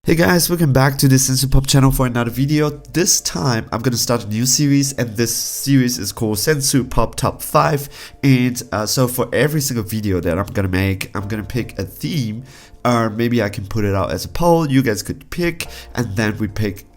Hey guys, welcome back to this Sensu Pop channel for another video. This time I'm gonna start a new series, and this series is called Sensu Pop Top 5. And so for every single video that I'm gonna make, I'm gonna pick a theme, or maybe I can put it out as a poll. You guys could pick, and then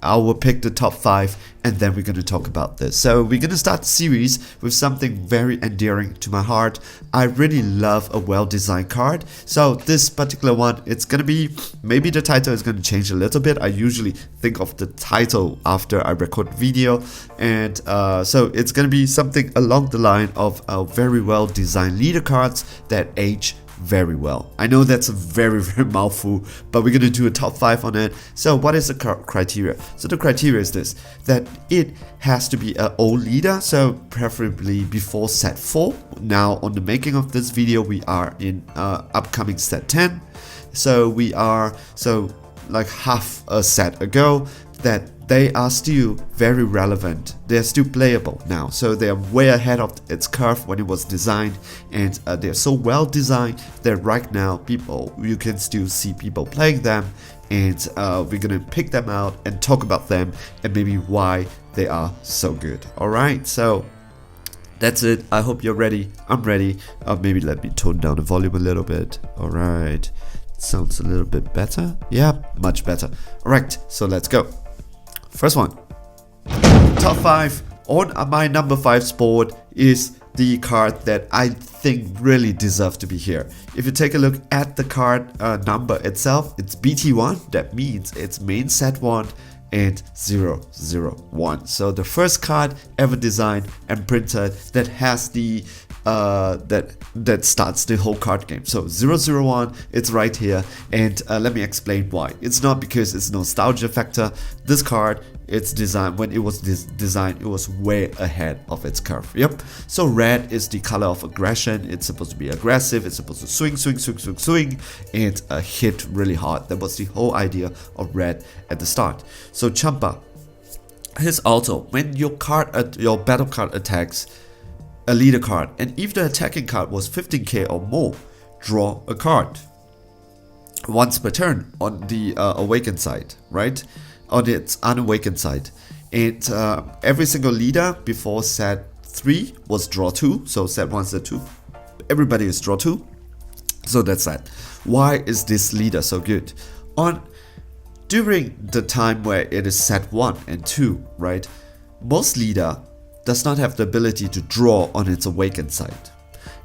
I will pick the top 5, and then we're gonna talk about this. So we're gonna start the series with something very endearing to my heart. I really love a well-designed card. So this particular one, it's gonna be, maybe the title is gonna change a little bit. I usually think of the title after I record the video, and so it's gonna be something along the line of very well-designed leader cards that age very well. I know that's a very mouthful, but we're gonna do a top 5 on it. So what is the criteria? So the criteria is this, that it has to be an old leader, so preferably before set 4. Now on the making of this video, we are in upcoming set 10, so we are like half a set ago, that they are still very relevant. They're still playable now, so they are way ahead of its curve when it was designed, and they're so well designed that right now you can still see people playing them, and we're gonna pick them out and talk about them and maybe why they are so good. Alright, so that's it. I hope you're ready. I'm ready. Maybe let me tone down the volume a little bit. Alright, sounds a little bit better. Yeah, much better. Alright, so let's go. First one, top 5. On my number 5 spot is the card that I think really deserves to be here. If you take a look at the card number itself, it's BT1. That means it's main set 1 and 001. So the first card ever designed and printed that has the that starts the whole card game. So 001, it's right here, and let me explain why. It's not because it's nostalgia factor. This card, it's designed, when it was designed, it was way ahead of its curve. Yep. So red is the color of aggression. It's supposed to be aggressive. It's supposed to swing, and hit really hard. That was the whole idea of red at the start. So Champa, his auto, when your battle card attacks a leader card, and if the attacking card was 15k or more, draw a card once per turn on the awakened side, right? On its unawakened side. And every single leader before set 3 was draw 2. So set 1, set 2, everybody is draw 2. So that's that. Why is this leader so good? During the time where it is set 1 and 2, right? Most leader does not have the ability to draw on its awakened side,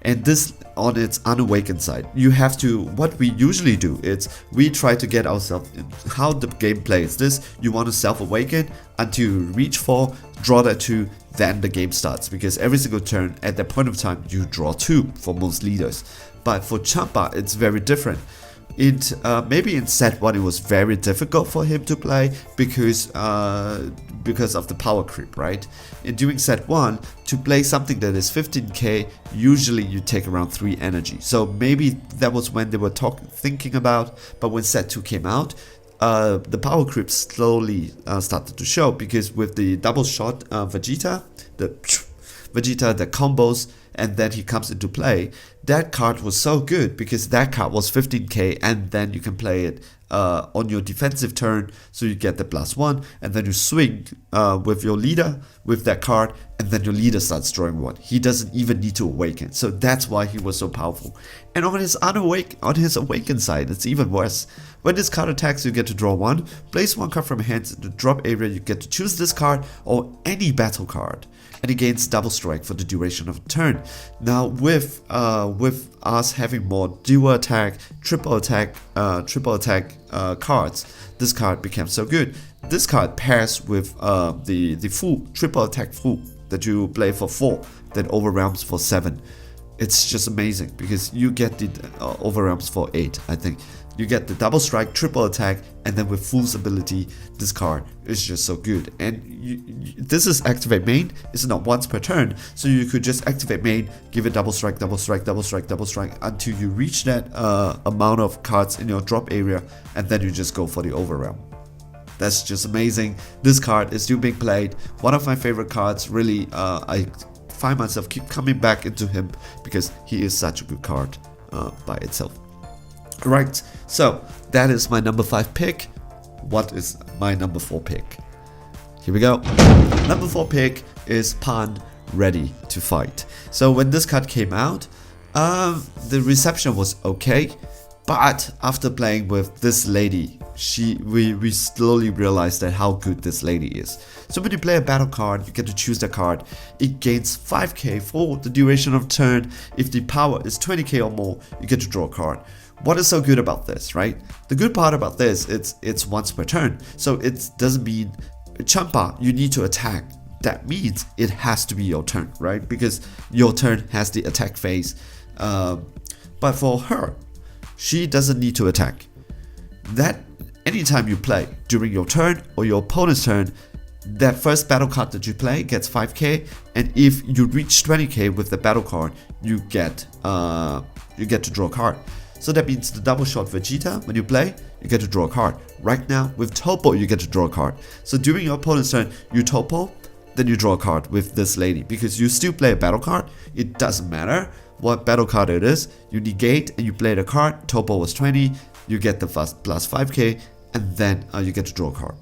and this on its unawakened side. You have to, what we usually do is we try to get ourselves in how the game plays this. You want to self-awaken until you reach 4, draw that 2, then the game starts, because every single turn at that point of time you draw 2 for most leaders. But for Champa, it's very different. Maybe in set 1 it was very difficult for him to play because of the power creep, right? In doing set 1, to play something that is 15k, usually you take around 3 energy. So maybe that was when they were thinking about, but when set 2 came out, the power creep slowly started to show, because with the double shot Vegeta that combos, and then he comes into play. That card was so good because that card was 15k, and then you can play it on your defensive turn, so you get the +1, and then you swing with your leader with that card, and then your leader starts drawing 1. He doesn't even need to awaken, so that's why he was so powerful. And on his awakened side, it's even worse. When this card attacks, you get to draw 1, place 1 card from your hands in the drop area. You get to choose this card or any battle card, and it gains double strike for the duration of a turn. Now with us having more dual attack, triple attack cards, this card became so good. This card pairs with the full triple attack full that you play for 4, that overwhelms for 7. It's just amazing because you get the overwhelms for 8, I think. You get the double strike, triple attack, and then with Fool's ability, this card is just so good. And this is activate main. It's not once per turn, so you could just activate main, give it double strike, until you reach that amount of cards in your drop area, and then you just go for the overwhelm. That's just amazing. This card is still being played. One of my favorite cards. Really, I find myself keep coming back into him because he is such a good card by itself. Right, so that is my number 5 pick. what is my number 4 pick. Here we go. Number 4 pick is Pan, ready to fight. So when this card came out, the reception was okay, but after playing with this lady, we slowly realized that how good this lady is. So when you play a battle card, you get to choose the card. It gains 5k for the duration of turn. If the power is 20k or more, you get to draw a card. What is so good about this, right? The good part about this, it's once per turn. So it doesn't mean Champa, you need to attack. That means it has to be your turn, right? Because your turn has the attack phase. But for her, she doesn't need to attack. That anytime you play during your turn or your opponent's turn, that first battle card that you play gets 5k, and if you reach 20k with the battle card, you get to draw a card. So that means the double shot Vegeta, when you play, you get to draw a card. Right now, with Topo, you get to draw a card. So during your opponent's turn, you Topo, then you draw a card with this lady. Because you still play a battle card, it doesn't matter what battle card it is. You negate and you play the card. Topo was 20, you get the plus 5k, and then you get to draw a card.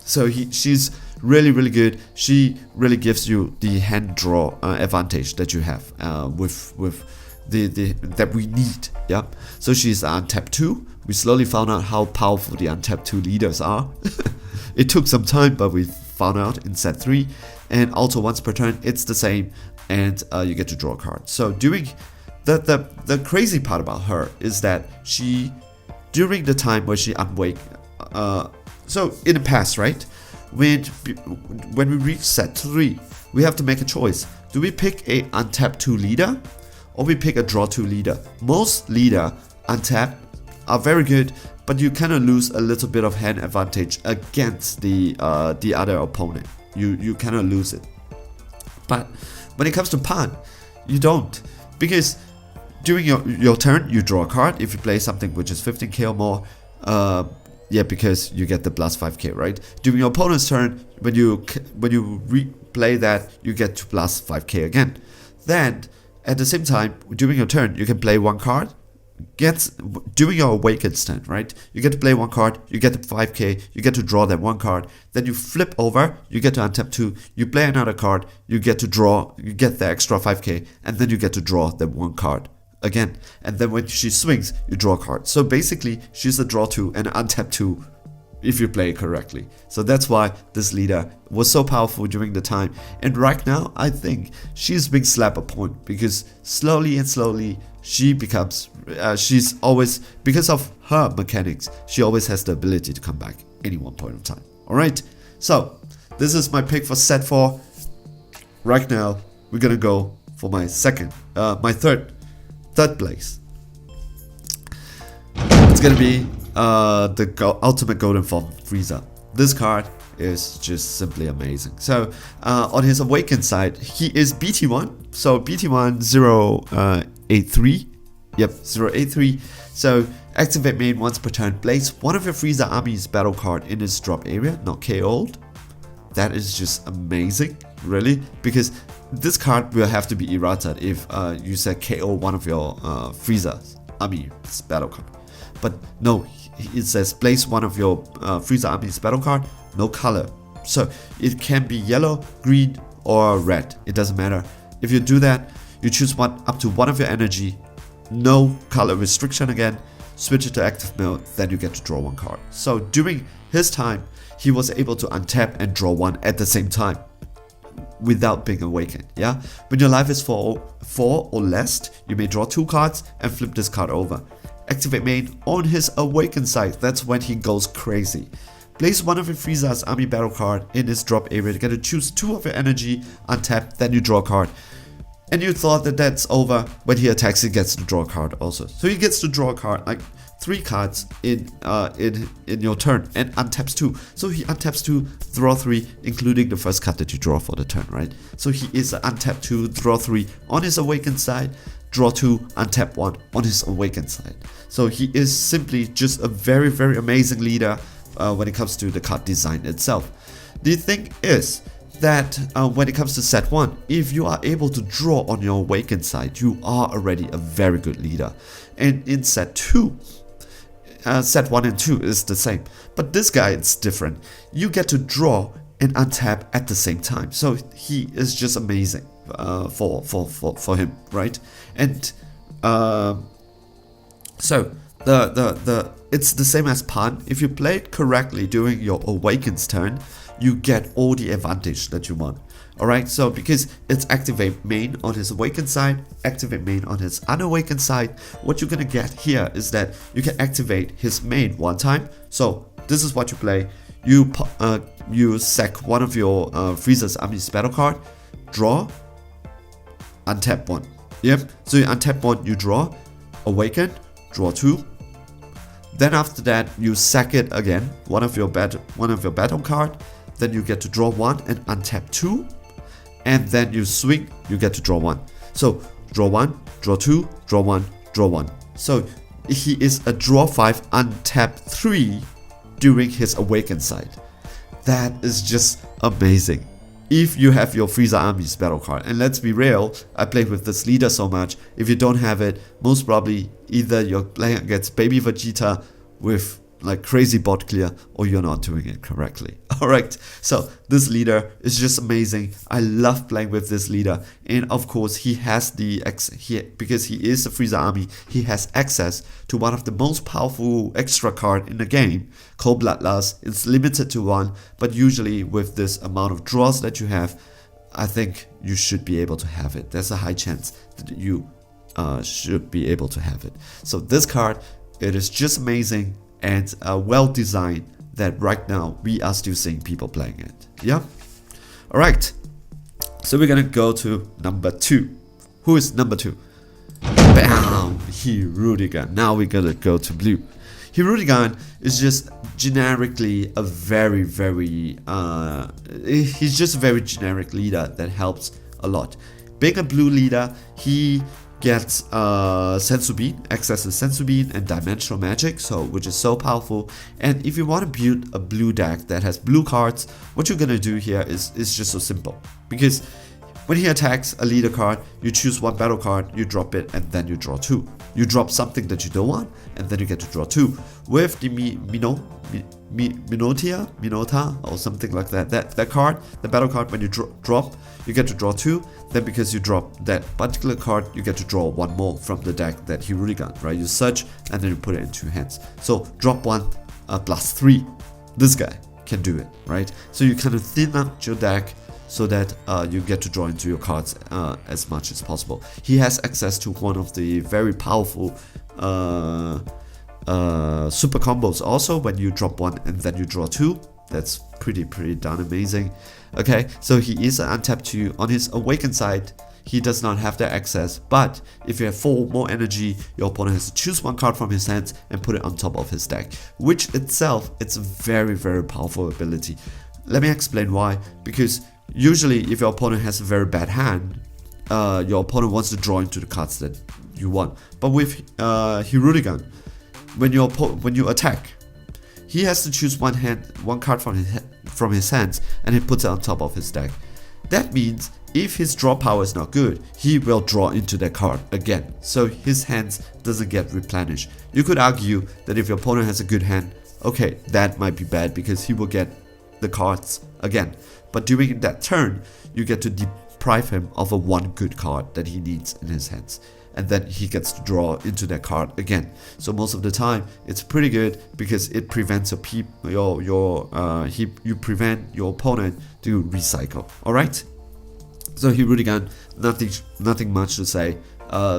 So she's really, really good. She really gives you the hand draw advantage that you have with that we need. Yeah. So she's untapped 2. We slowly found out how powerful the untapped 2 leaders are. It took some time, but we found out in set 3. And also once per turn, it's the same, and you get to draw a card. So during the crazy part about her is that she, during the time where she unwake, so in the past, right, when we reach set 3, we have to make a choice. Do we pick a untapped 2 leader, or we pick a draw 2 leader? Most leader untapped are very good, but you kind of lose a little bit of hand advantage against the other opponent. You kind of lose it. But when it comes to Pan, you don't, because during your turn you draw a card. If you play something which is 15k or more, yeah, because you get the plus 5k, right? During your opponent's turn, when you replay that, you get to plus 5k again. Then at the same time, during your turn, you can play one card. During your Awaken's turn, right? You get to play one card, you get the 5k, you get to draw that one card, then you flip over, you get to untap 2, you play another card, you get to draw, you get the extra 5k, and then you get to draw that one card again. And then when she swings, you draw a card. So basically, she's a draw 2 and untap 2 if you play it correctly. So that's why this leader was so powerful during the time. And right now, I think she's being slapped a point, because slowly and slowly, she becomes, she's always, because of her mechanics, she always has the ability to come back any one point of time. Alright, so this is my pick for set 4. Right now, we're gonna go for my third place. It's gonna be the ultimate golden form Frieza. This card is just simply amazing. So on his awakened side, he is BT1. So BT1 083. Yep, 083. So activate main once per turn. Place one of your Frieza army's battle card in its drop area, not KO'd. That is just amazing, really, because this card will have to be errated if you said KO one of your Frieza's army's battle card. But no, it says place one of your Frieza army's battle card, no color. So it can be yellow, green, or red. It doesn't matter. If you do that, you choose one up to one of your energy, no color restriction again, switch it to active mode, then you get to draw one card. So during his time, he was able to untap and draw one at the same time without being awakened. Yeah, when your life is 4 or less, you may draw 2 cards and flip this card over. Activate main on his awakened side, that's when he goes crazy. Place one of your Frieza's army battle card in his drop area. You get to choose 2 of your energy, untap, then you draw a card. And you thought that that's over. When he attacks, he gets to draw a card also. So he gets to draw a card, like 3 cards in your turn, and untaps 2. So he untaps 2, draw 3, including the first card that you draw for the turn, right? So he is untap 2, draw 3 on his awakened side, draw 2, untap 1 on his awakened side. So he is simply just a very, very amazing leader when it comes to the card design itself. The thing is that when it comes to set 1, if you are able to draw on your awakened side, you are already a very good leader. And in set 2, set 1 and 2 is the same. But this guy, it's different. You get to draw and untap at the same time. So he is just amazing for him, right? And so it's the same as Pan. If you play it correctly during your Awakens turn, you get all the advantage that you want. Alright, so because it's activate main on his Awakened side, activate main on his Unawakened side, what you're gonna get here is that you can activate his main one time. So this is what you play. You sack one of your Frieza's Army's battle card, draw, untap one. Yep, so you untap one, you draw, Awaken, draw 2. Then after that, you sack it again, one of your battle card. Then you get to draw 1 and untap 2. And then you swing, you get to draw 1. So draw 1, draw 2, draw 1, draw 1. So he is a draw 5, untap 3 during his Awakened side. That is just amazing. If you have your Frieza Army's battle card, and let's be real, I play with this leader so much, if you don't have it, most probably either you're playing against Baby Vegeta with like crazy bot clear, or you're not doing it correctly. Alright, so this leader is just amazing. I love playing with this leader, and of course he has because he is a Frieza Army, he has access to one of the most powerful extra card in the game called Bloodlust. It's limited to 1, but usually with this amount of draws that you have, I think you should be able to have it. There's a high chance that you should be able to have it. So this card, it is just amazing and well designed that right now we are still seeing people playing it. Yeah? Alright. So we're gonna go to number 2. Who is number 2? Bam! Hirudegan. Now we're gonna go to blue. Hirudegan is just generically a very he's just a very generic leader that helps a lot. Being a blue leader, he gets Senzu Bean, accesses Senzu Bean and Dimensional Magic, so which is so powerful. And if you want to build a blue deck that has blue cards, what you're gonna do here is just so simple. Because when he attacks a leader card, you choose one battle card, you drop it, and then you draw 2. You drop something that you don't want, and then you get to draw 2. With the Minota or something like that. That card, the battle card, when you drop, you get to draw 2. Then because you drop that particular card, you get to draw 1 more from the deck that Hirudegan, right? You search and then you put it into your hands. So drop 1 plus 3. This guy can do it, right? So you kind of thin out your deck so that you get to draw into your cards as much as possible. He has access to one of the very powerful super combos also, when you drop 1 and then you draw 2. That's pretty darn amazing. Okay, so he is untapped to you. On his Awakened side, he does not have that access, but if you have 4 more energy, your opponent has to choose 1 card from his hands and put it on top of his deck, which itself, it's a very powerful ability. Let me explain why. Because usually if your opponent has a very bad hand, your opponent wants to draw into the cards that you want. But with Hirudegan, when you attack, he has to choose one card from his hands, and he puts it on top of his deck. That means if his draw power is not good, he will draw into that card again, so his hands doesn't get replenished. You could argue that if your opponent has a good hand, okay, that might be bad because he will get the cards again. But during that turn, you get to deprive him of a 1 good card that he needs in his hands, and then he gets to draw into that card again. So most of the time, it's pretty good because it prevents you prevent your opponent to recycle. All right. So Hirudegan, nothing much to say.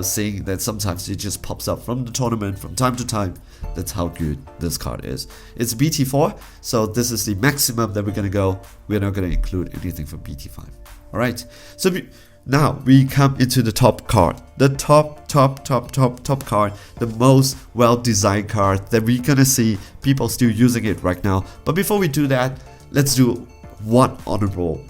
Seeing that sometimes it just pops up from the tournament from time to time. That's how good this card is. It's BT4, so this is the maximum that we're gonna go. We're not gonna include anything for BT5. All right. So now we come into the top card, the top card, the most well-designed card that we're gonna see people still using it right now. But before we do that, let's do one honorable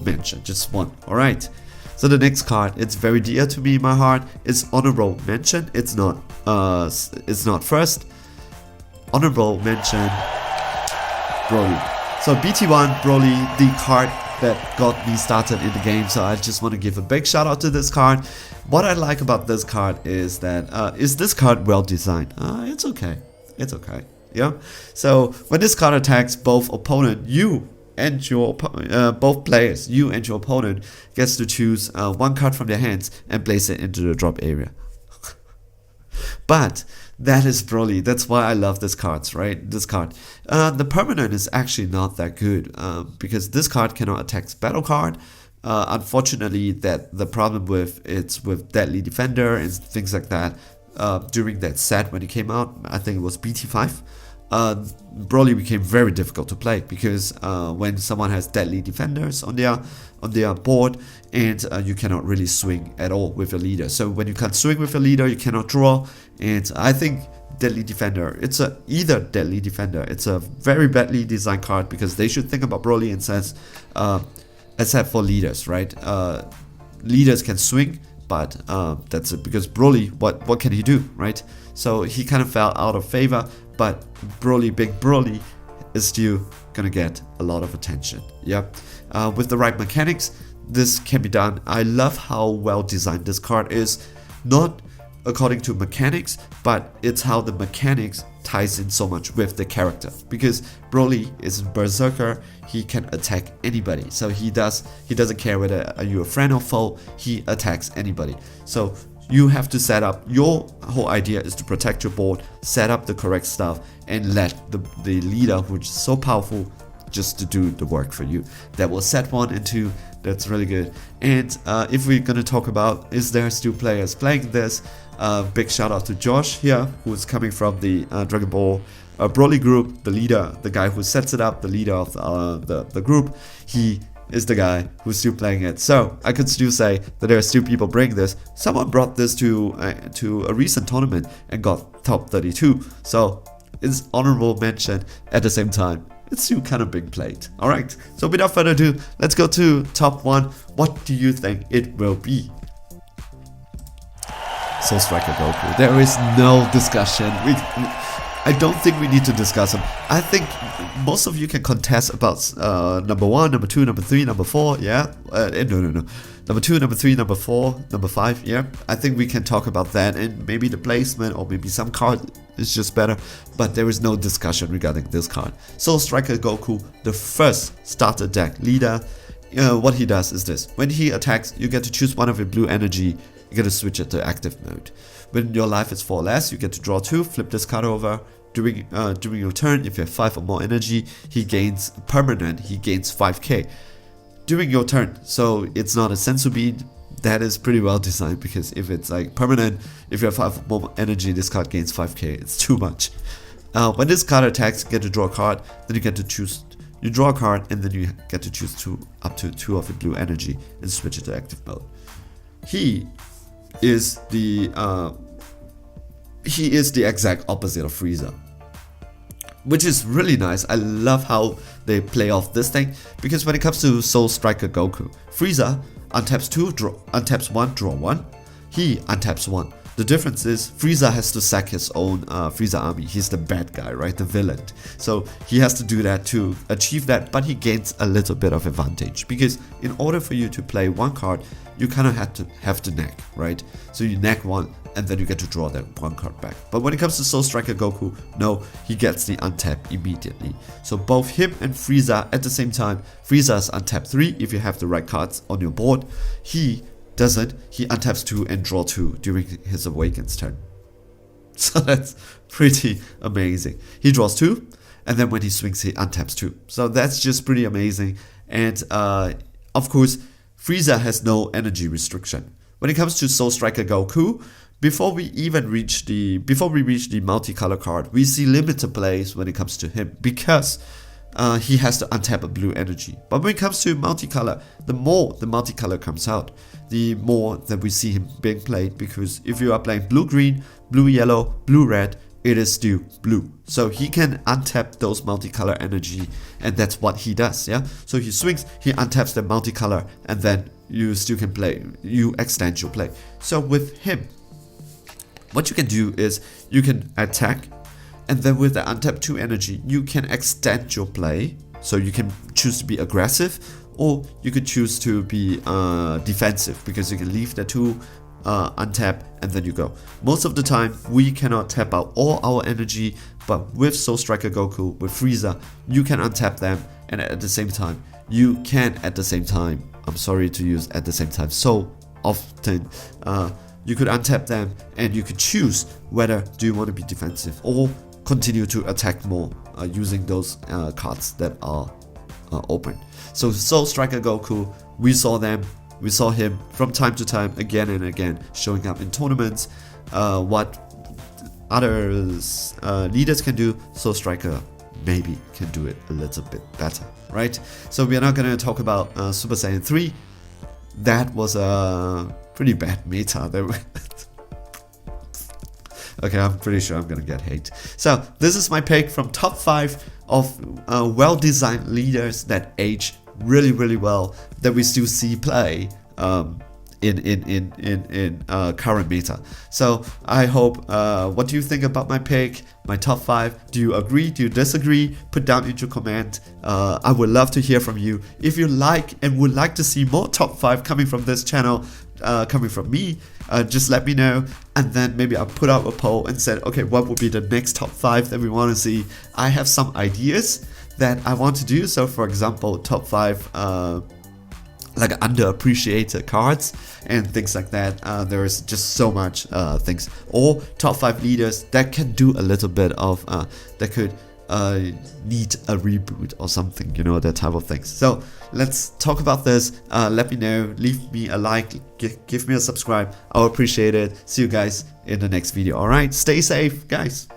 mention, just one. All right. So the next card, it's very dear to me in my heart. It's honorable mention. It's not first. Honorable mention, Broly. So BT1 Broly, the card that got me started in the game, so I just want to give a big shout out to this card. What I like about this card is that is this card well designed? It's okay. It's okay. Yeah. So when this card attacks both opponent, you and your both players, you and your opponent, gets to choose one card from their hands and place it into the drop area. But that is Broly. That's why I love this card, right? This card. The permanent is actually not that good because this card cannot attack battle card. Unfortunately, that the problem with it's with Deadly Defender and things like that. During that set when it came out, I think it was BT5. Broly became very difficult to play because when someone has Deadly Defenders on their board, and you cannot really swing at all with a leader. So when you can't swing with a leader, you cannot draw. And I think Deadly Defender, either Deadly Defender, it's a very badly designed card because they should think about Broly and says, except for leaders, right? Leaders can swing, but that's it, because Broly, what can he do, right? So he kind of fell out of favor, but Broly, big Broly, is still gonna get a lot of attention. Yeah, with the right mechanics, this can be done. I love how well designed this card is, not according to mechanics, but it's how the mechanics ties in so much with the character, because Broly is a berserker. He can attack anybody, so he doesn't care whether are you a friend or foe, he attacks anybody. So you have to set up, your whole idea is to protect your board, set up the correct stuff, and let the leader, which is so powerful, just to do the work for you. That will set 1 and 2. That's really good. And if we're gonna talk about, is there still players playing this, big shout out to Josh here, who's coming from the Dragon Ball Broly group, the leader, the guy who sets it up, the leader of the group. He is the guy who's still playing it. So I could still say that there are still people bringing this. Someone brought this to a recent tournament and got top 32. So it's honorable mention. At the same time, it's still kind of being played. Alright, so without further ado, let's go to top 1. What do you think it will be? Soul Striker Goku. There is no discussion. I don't think we need to discuss them. I think most of you can contest about number 1, number 2, number 3, number 4. Yeah, no. Number 2, number 3, number 4, number 5. Yeah, I think we can talk about that, and maybe the placement or maybe some card is just better. But there is no discussion regarding this card. Soul Striker Goku, the first starter deck leader. What he does is this: when he attacks, you get to choose one of your blue energy. You get to switch it to active mode. When your life is 4 or less, you get to draw 2, flip this card over. During your turn, if you have 5 or more energy, he gains permanent, he gains 5k. During your turn, so it's not a sensu bean. That is pretty well designed, because if it's like permanent, if you have 5 or more energy, this card gains 5k. It's too much. When this card attacks, you get to draw a card, then you get to choose. You draw a card, and then you get to choose up to 2 of your blue energy and switch it to active mode. He is the exact opposite of Frieza, which is really nice. I love how they play off this thing, because when it comes to Soul Striker Goku, Frieza untaps 2, untaps 1, draw 1. He untaps 1. The difference is Frieza has to sack his own Frieza army. He's the bad guy, right? The villain. So he has to do that to achieve that, but he gains a little bit of advantage, because in order for you to play one card, you kind of have to neck, right? So you neck 1, and then you get to draw that 1 card back. But when it comes to Soul Striker Goku, no, he gets the untap immediately. So both him and Frieza at the same time. Frieza's untap 3 if you have the right cards on your board. He doesn't. He untaps 2 and draw 2 during his Awakens turn. So that's pretty amazing. He draws 2, and then when he swings, he untaps 2. So that's just pretty amazing. And of course, Frieza has no energy restriction. When it comes to Soul Striker Goku, before we reach the multicolor card, we see limited plays when it comes to him, because he has to untap a blue energy. But when it comes to multicolor, the more the multicolor comes out, the more that we see him being played, because if you are playing blue-green, blue-yellow, blue-red, it is still blue. So he can untap those multicolor energy, and that's what he does, yeah? So he swings, he untaps the multicolor, and then you still can play, you extend your play. So with him, what you can do is you can attack, and then with the untap 2 energy, you can extend your play. So you can choose to be aggressive, or you could choose to be defensive, because you can leave the 2 untap, and then you go. Most of the time, we cannot tap out all our energy, but with Soul Striker Goku, with Frieza, you can untap them, and at the same time, you can at the same time, I'm sorry to use at the same time so often, you could untap them, and you could choose whether do you want to be defensive or continue to attack more using those cards that are open. So Soul Striker Goku, we saw him from time to time, again and again, showing up in tournaments. What other leaders can do, Soul Striker maybe can do it a little bit better, right? So we are not going to talk about Super Saiyan 3. That was a pretty bad meta. Okay, I'm pretty sure I'm gonna get hate. So this is my pick from top 5 of well-designed leaders that age really well, that we still see play in current meta. So I hope, what do you think about my pick, my top 5? Do you agree? Do you disagree? Put down into comment. I would love to hear from you. If you like and would like to see more top 5 coming from this channel, coming from me, just let me know, and then maybe I'll put out a poll and said, okay, what would be the next top 5 that we want to see? I have some ideas that I want to do. So for example, top 5 like underappreciated cards and things like that. There is just so much things, or top 5 leaders that can do a little bit of that could need a reboot or something, you know, that type of things. So let's talk about this. Let me know, leave me a like, give me a subscribe. I'll appreciate it. See you guys in the next video. All right, stay safe, guys.